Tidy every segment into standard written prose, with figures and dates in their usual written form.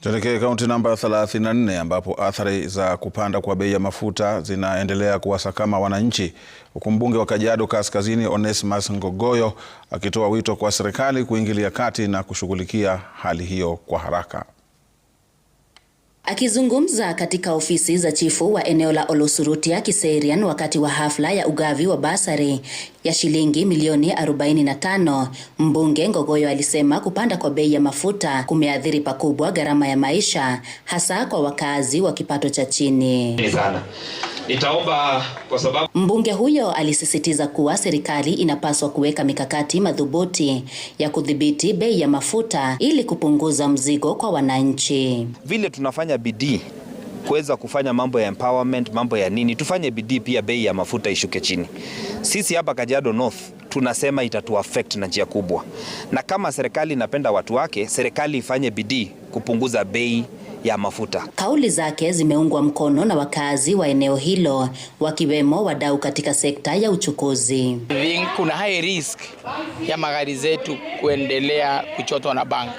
Tuelekee kaunti namba 34 ambapo athari za kupanda kwa bei ya mafuta zinaendelea kuwasakama wananchi, huku mbunge wa Kajiado Kaskazini Onesmus Ngogoyo akitoa wito kwa serikali kuingilia kati na kushughulikia hali hiyo kwa haraka. Akizungumza katika ofisi za chifu wa eneo la Olosurutia Kiserian wakati wa hafla ya ugavi wa basari ya shilingi milioni 45, mbunge Ngogoyo alisema kupanda kwa bei ya mafuta kumeathiri pakubwa gharama ya maisha, hasa kwa wakazi wa kipato cha chini. Nitaomba kwa sababu mbunge huyo alisisitiza kuwa serikali inapaswa kuweka mikakati madhubuti ya kudhibiti bei ya mafuta ili kupunguza mzigo kwa wananchi. Vile tunafanya bidii kuweza kufanya mambo ya empowerment, mambo ya nini, tufanye bidii pia bei ya mafuta ishuke chini. Sisi hapa Kajiado North tunasema itatu affect na njia kubwa. Na kama serikali inapenda watu wake, serikali ifanye bidii kupunguza bei ya mafuta. Kauli zake zimeungwa mkono na wakazi wa eneo hilo, wakiwemo wadau katika sekta ya uchukuzi. Kuna high risk ya magari zetu kuendelea kuchotwa na bank.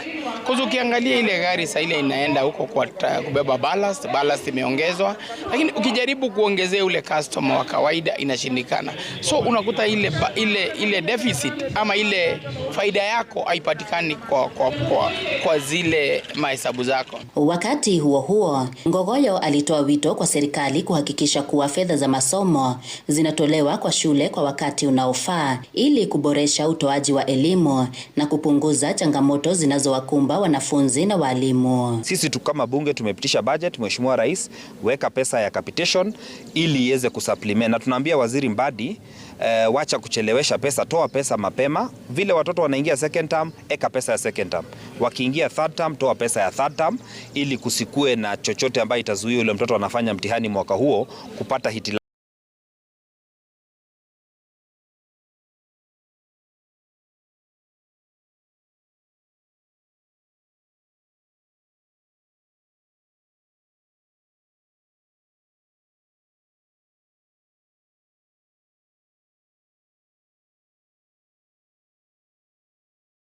Kwa ukiangalia ile gari sasa ile inaenda huko kwa kubeba ballast imeongezwa, lakini ukijaribu kuongezea ule customer wa kawaida inashindikana. So unakuta ile deficit ama ile faida yako haipatikani kwa zile mahesabu zako. Wakati huo huo, Ngogoyo alitoa wito kwa serikali kuhakikisha kuwa fedha za masomo zinatolewa kwa shule kwa wakati unaofaa ili kuboresha utoaji wa elimu na kupunguza changamoto zinazowakumba wanafunzi na walimu. Sisi kama bunge tumepitisha budget, Mheshimiwa Rais weka pesa ya capitation ili iweze kusupplement, na tunaambia Waziri Mbadi wacha kuchelewesha pesa, toa pesa mapema. Vile watoto wanaingia second term, eka pesa ya second term. Wakiingia third term, toa pesa ya third term ili kusikue na chochote ambayo itazuia yule mtoto anafanya mtihani mwaka huo kupata hitilafu.